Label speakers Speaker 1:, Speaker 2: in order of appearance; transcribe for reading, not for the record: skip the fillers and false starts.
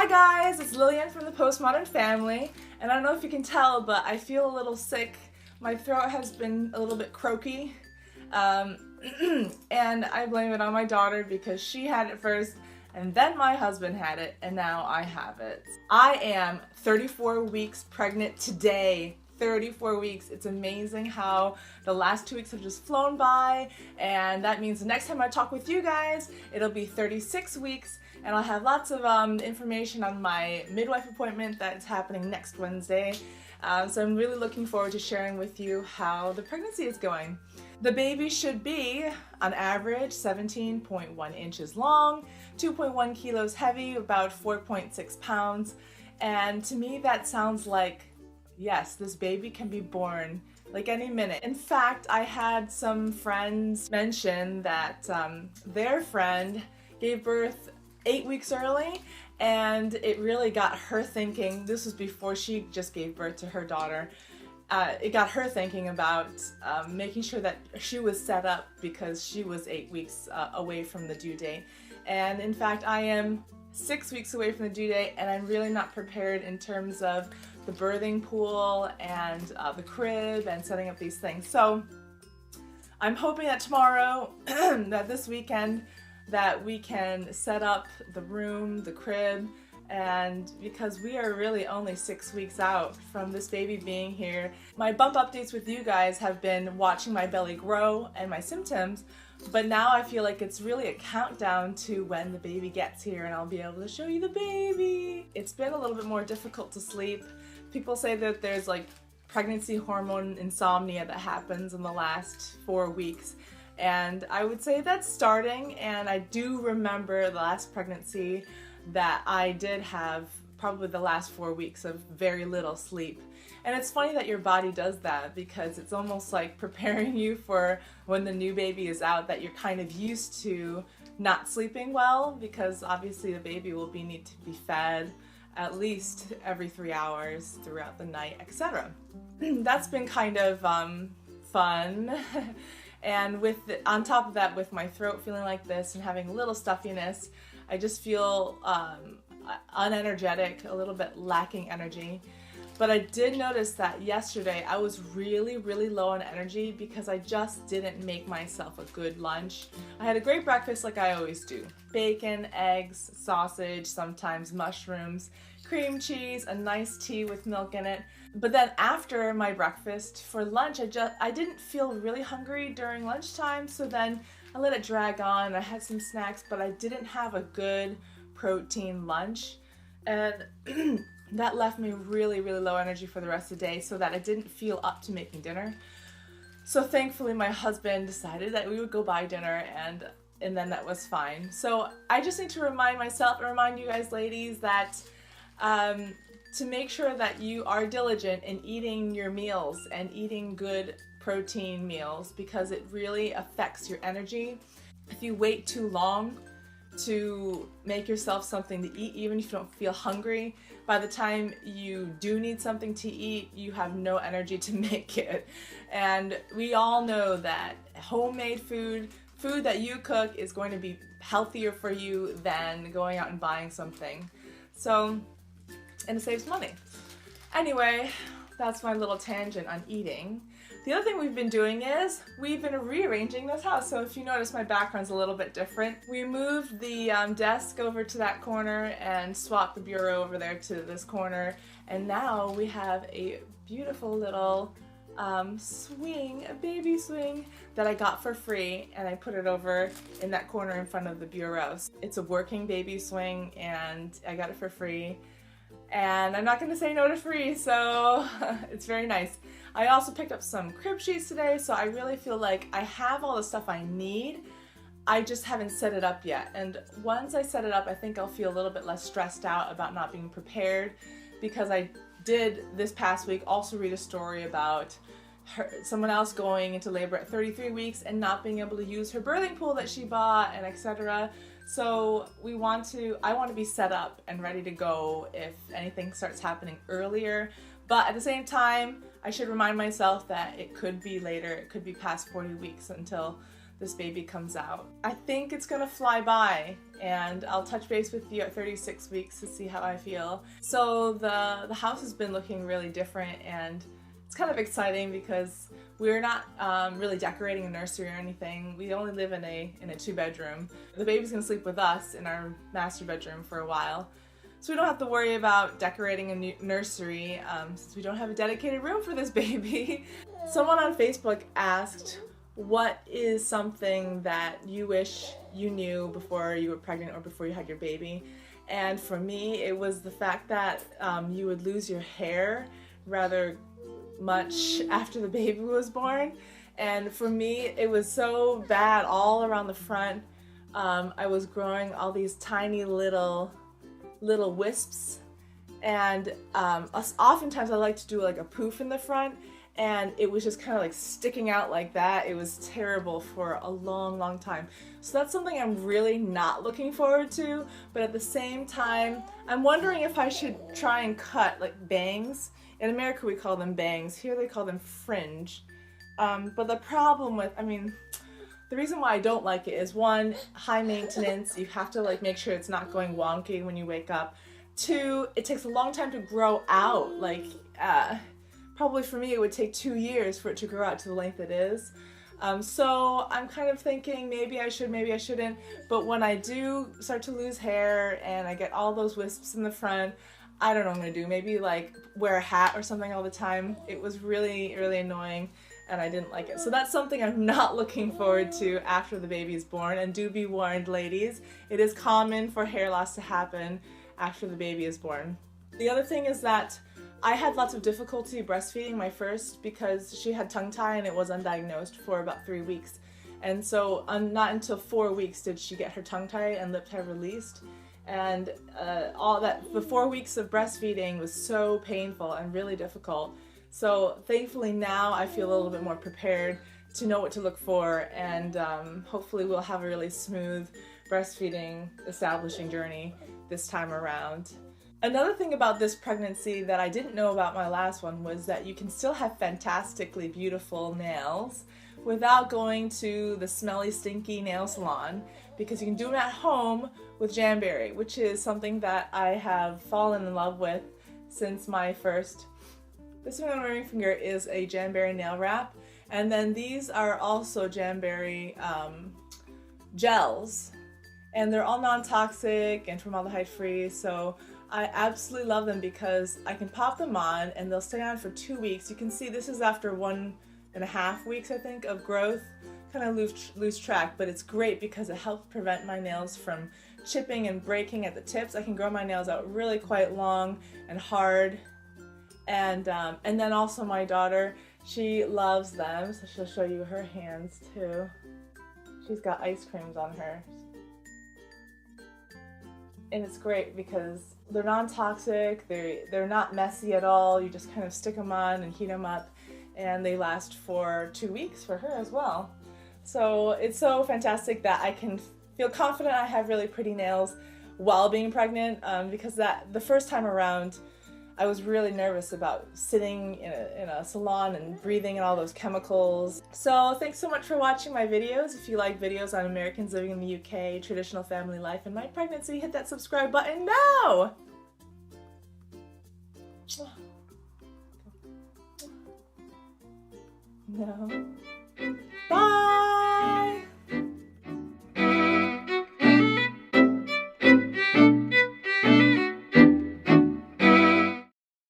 Speaker 1: Hi guys, it's Lillian from the Postmodern family, and I don't know if you can tell, but I feel a little sick. My throat has been a little bit croaky, and I blame it on my daughter because she had it first, and then my husband had it, and now I have it. I am 34 weeks pregnant today. 34 weeks. It's amazing how the last 2 weeks have just flown by, and that means the next time I talk with you guys, it'll be 36 weeks, and I'll have lots of information on my midwife appointment that's happening next Wednesday. So I'm really looking forward to sharing with you how the pregnancy is going. The baby should be, on average, 17.1 inches long, 2.1 kilos heavy, about 4.6 pounds, and to me that sounds like yes, this baby can be born like any minute. In fact, I had some friends mention that their friend gave birth 8 weeks early, and it really got her thinking. This was before she just gave birth to her daughter. It got her thinking about making sure that she was set up because she was 8 weeks away from the due date. And in fact, I am 6 weeks away from the due date, and I'm really not prepared in terms of the birthing pool and the crib and setting up these things. So I'm hoping that tomorrow, that this weekend, that we can set up the room, the crib, and because we are really only 6 weeks out from this baby being here. My bump updates with you guys have been watching my belly grow and my symptoms, but now I feel like it's really a countdown to when the baby gets here and I'll be able to show you the baby. It's been a little bit more difficult to sleep. People say that there's like pregnancy hormone insomnia that happens in the last 4 weeks, and I would say that's starting, and I do remember the last pregnancy that I did have probably the last 4 weeks of very little sleep. And it's funny that your body does that because it's almost like preparing you for when the new baby is out, that you're kind of used to not sleeping well because obviously the baby will need to be fed at least every 3 hours throughout the night, etc. That's been kind of fun. And on top of that, with my throat feeling like this and having a little stuffiness, I just feel unenergetic, a little bit lacking energy. But I did notice that yesterday I was really, really low on energy because I just didn't make myself a good lunch. I had a great breakfast like I always do. Bacon, eggs, sausage, sometimes mushrooms, cream cheese, a nice tea with milk in it. But then after my breakfast, for lunch, I didn't feel really hungry during lunchtime, so then I let it drag on. I had some snacks, but I didn't have a good protein lunch. And that left me really, really low energy for the rest of the day so that I didn't feel up to making dinner. So thankfully my husband decided that we would go buy dinner, and then that was fine. So I just need to remind myself and remind you guys ladies that to make sure that you are diligent in eating your meals and eating good protein meals because it really affects your energy. If you wait too long to make yourself something to eat, even if you don't feel hungry, by the time you do need something to eat, you have no energy to make it. And we all know that homemade food that you cook is going to be healthier for you than going out and buying something. So, and it saves money. Anyway, that's my little tangent on eating. The other thing we've been doing is we've been rearranging this house. So if you notice, my background's a little bit different. We moved the desk over to that corner and swapped the bureau over there to this corner. And now we have a beautiful little swing, a baby swing that I got for free, and I put it over in that corner in front of the bureau. It's a working baby swing and I got it for free. And I'm not going to say no to free, so it's very nice. I also picked up some crib sheets today, so I really feel like I have all the stuff I need. I just haven't set it up yet. And once I set it up, I think I'll feel a little bit less stressed out about not being prepared, because I did this past week also read a story about someone else going into labor at 33 weeks and not being able to use her birthing pool that she bought, and etc. So I want to be set up and ready to go if anything starts happening earlier. But at the same time, I should remind myself that it could be later, it could be past 40 weeks until this baby comes out. I think it's gonna fly by, and I'll touch base with you at 36 weeks to see how I feel. So the house has been looking really different, and it's kind of exciting because we're not really decorating a nursery or anything. We only live in a 2-bedroom. The baby's gonna sleep with us in our master bedroom for a while. So we don't have to worry about decorating a new nursery since we don't have a dedicated room for this baby. Someone on Facebook asked, what is something that you wish you knew before you were pregnant or before you had your baby? And for me, it was the fact that you would lose your hair rather much after the baby was born. And for me, it was so bad all around the front. I was growing all these tiny little wisps, and oftentimes I like to do like a poof in the front, and it was just kind of like sticking out like that. It was terrible for a long time. So that's something I'm really not looking forward to, but at the same time I'm wondering if I should try and cut like bangs. In America we call them bangs, here they call them fringe. But the problem with, the reason why I don't like it is, one, high maintenance. You have to like make sure it's not going wonky when you wake up. Two, it takes a long time to grow out. Like probably for me it would take 2 years for it to grow out to the length it is. So I'm kind of thinking maybe I should, maybe I shouldn't. But when I do start to lose hair and I get all those wisps in the front, I don't know what I'm gonna do. Maybe like wear a hat or something all the time. It was really annoying, and I didn't like it. So that's something I'm not looking forward to after the baby is born. And do be warned, ladies, it is common for hair loss to happen after the baby is born. The other thing is that I had lots of difficulty breastfeeding my first because she had tongue tie and it was undiagnosed for about 3 weeks. And so not until 4 weeks did she get her tongue tie and lip tie released. And the 4 weeks of breastfeeding was so painful and really difficult. So thankfully now I feel a little bit more prepared to know what to look for, and hopefully we'll have a really smooth breastfeeding establishing journey this time around. Another thing about this pregnancy that I didn't know about my last one was that you can still have fantastically beautiful nails without going to the smelly, stinky nail salon, because you can do them at home with Jamberry, which is something that I have fallen in love with since my first. This one on my ring finger is a Jamberry nail wrap, and then these are also Jamberry gels, and they're all non-toxic and formaldehyde free, so I absolutely love them because I can pop them on and they'll stay on for 2 weeks. You can see this is after 1.5 weeks, I think, of growth. Kind of lose track, but it's great because it helps prevent my nails from chipping and breaking at the tips. I can grow my nails out really quite long and hard. And then also my daughter, she loves them, so she'll show you her hands too. She's got ice creams on her. And it's great because they're non-toxic, they're not messy at all. You just kind of stick them on and heat them up, and they last for 2 weeks for her as well. So it's so fantastic that I can feel confident I have really pretty nails while being pregnant, because the first time around I was really nervous about sitting in a salon and breathing in all those chemicals. So thanks so much for watching my videos. If you like videos on Americans living in the UK, traditional family life, and my pregnancy, hit that subscribe button now! No. Bye!